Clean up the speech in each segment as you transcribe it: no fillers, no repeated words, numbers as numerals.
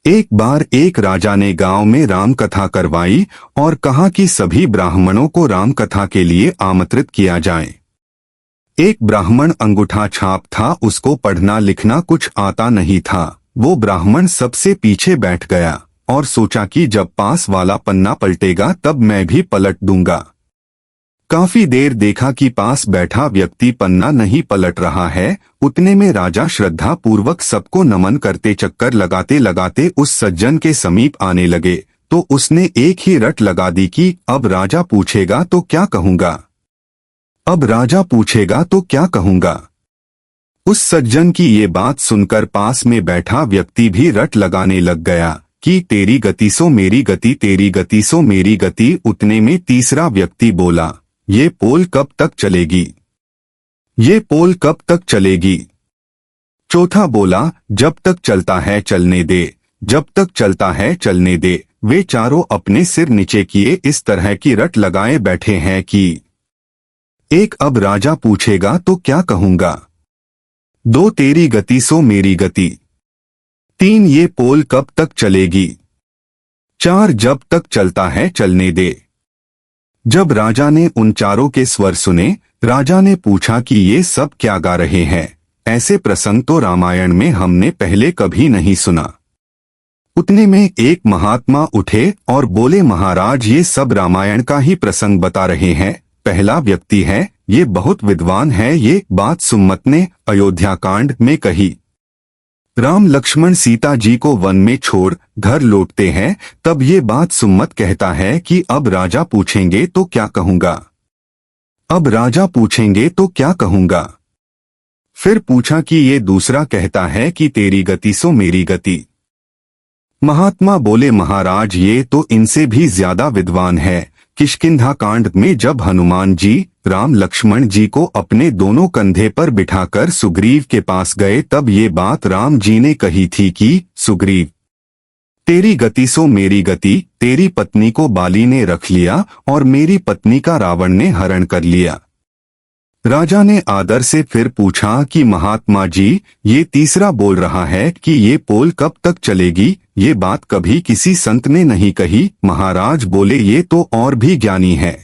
एक बार एक राजा ने गांव में राम कथा करवाई और कहा कि सभी ब्राह्मणों को राम कथा के लिए आमंत्रित किया जाए। एक ब्राह्मण अंगूठा छाप था, उसको पढ़ना लिखना कुछ आता नहीं था। वो ब्राह्मण सबसे पीछे बैठ गया और सोचा कि जब पास वाला पन्ना पलटेगा तब मैं भी पलट दूंगा। काफी देर देखा कि पास बैठा व्यक्ति पन्ना नहीं पलट रहा है। उतने में राजा श्रद्धा पूर्वक सबको नमन करते चक्कर लगाते लगाते उस सज्जन के समीप आने लगे तो उसने एक ही रट लगा दी कि अब राजा पूछेगा तो क्या कहूंगा, अब राजा पूछेगा तो क्या कहूंगा। उस सज्जन की ये बात सुनकर पास में बैठा व्यक्ति भी रट लगाने लग गया कि तेरी गति सो मेरी गति, तेरी गति सो मेरी गति। उतने में तीसरा व्यक्ति बोला, ये पोल कब तक चलेगी, ये पोल कब तक चलेगी। चौथा बोला, जब तक चलता है चलने दे, जब तक चलता है चलने दे। वे चारों अपने सिर नीचे किए इस तरह की रट लगाए बैठे हैं कि एक, अब राजा पूछेगा तो क्या कहूंगा। दो, तेरी गति सो मेरी गति। तीन, ये पोल कब तक चलेगी। चार, जब तक चलता है चलने दे। जब राजा ने उन चारों के स्वर सुने, राजा ने पूछा कि ये सब क्या गा रहे हैं, ऐसे प्रसंग तो रामायण में हमने पहले कभी नहीं सुना। उतने में एक महात्मा उठे और बोले, महाराज ये सब रामायण का ही प्रसंग बता रहे हैं। पहला व्यक्ति है, ये बहुत विद्वान है। ये बात सुम्मत ने अयोध्या कांड में कही। राम लक्ष्मण सीता जी को वन में छोड़ घर लौटते हैं, तब ये बात सुम्मत कहता है कि अब राजा पूछेंगे तो क्या कहूंगा, अब राजा पूछेंगे तो क्या कहूंगा। फिर पूछा कि ये दूसरा कहता है कि तेरी गति सो मेरी गति। महात्मा बोले, महाराज ये तो इनसे भी ज्यादा विद्वान है। किष्किंधा कांड में जब हनुमान जी राम लक्ष्मण जी को अपने दोनों कंधे पर बिठाकर सुग्रीव के पास गए, तब ये बात राम जी ने कही थी कि सुग्रीव तेरी गति सो मेरी गति, तेरी पत्नी को बाली ने रख लिया और मेरी पत्नी का रावण ने हरण कर लिया। राजा ने आदर से फिर पूछा कि महात्मा जी ये तीसरा बोल रहा है कि ये पोल कब तक चलेगी, ये बात कभी किसी संत ने नहीं कही। महाराज बोले, ये तो और भी ज्ञानी है।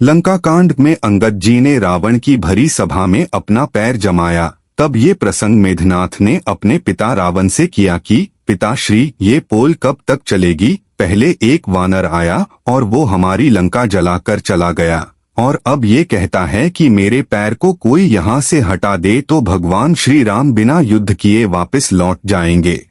लंका कांड में अंगद जी ने रावण की भरी सभा में अपना पैर जमाया, तब ये प्रसंग मेघनाथ ने अपने पिता रावण से किया कि पिताश्री ये पोल कब तक चलेगी। पहले एक वानर आया और वो हमारी लंका जलाकर चला गया और अब ये कहता है कि मेरे पैर को कोई यहाँ से हटा दे तो भगवान श्री राम बिना युद्ध किए वापस लौट जाएंगे।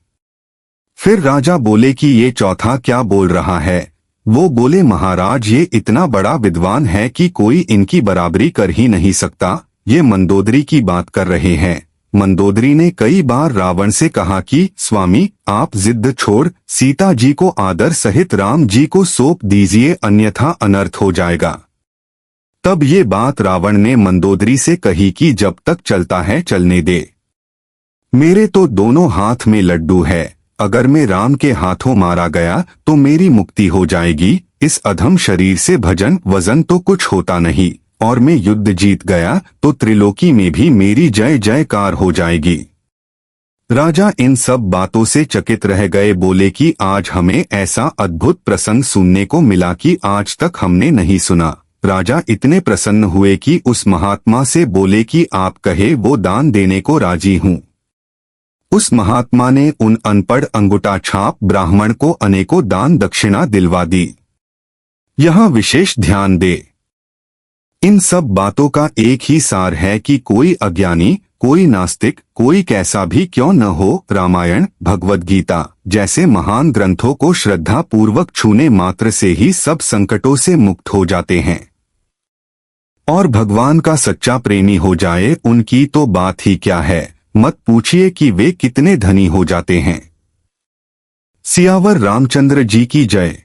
फिर राजा बोले कि ये चौथा क्या बोल रहा है। वो बोले, महाराज ये इतना बड़ा विद्वान है कि कोई इनकी बराबरी कर ही नहीं सकता। ये मंदोदरी की बात कर रहे हैं। मंदोदरी ने कई बार रावण से कहा कि स्वामी आप जिद छोड़ सीता जी को आदर सहित राम जी को सौंप दीजिए, अन्यथा अनर्थ हो जाएगा। तब ये बात रावण ने मंदोदरी से कही कि जब तक चलता है चलने दे। मेरे तो दोनों हाथ में लड्डू है, अगर मैं राम के हाथों मारा गया तो मेरी मुक्ति हो जाएगी। इस अधम शरीर से भजन वजन तो कुछ होता नहीं और मैं युद्ध जीत गया तो त्रिलोकी में भी मेरी जय जयकार हो जाएगी। राजा इन सब बातों से चकित रह गए। बोले कि आज हमें ऐसा अद्भुत प्रसंग सुनने को मिला कि आज तक हमने नहीं सुना। राजा इतने प्रसन्न हुए कि उस महात्मा से बोले कि आप कहे वो दान देने को राजी हूँ। उस महात्मा ने उन अनपढ़ अंगूठा छाप ब्राह्मण को अनेकों दान दक्षिणा दिलवा दी। यहाँ विशेष ध्यान दे, इन सब बातों का एक ही सार है कि कोई अज्ञानी, कोई नास्तिक, कोई कैसा भी क्यों न हो, रामायण भगवद गीता जैसे महान ग्रंथों को श्रद्धा पूर्वक छूने मात्र से ही सब संकटों से मुक्त हो जाते हैं। और भगवान का सच्चा प्रेमी हो जाए उनकी तो बात ही क्या है, मत पूछिए कि वे कितने धनी हो जाते हैं। सियावर रामचंद्र जी की जय।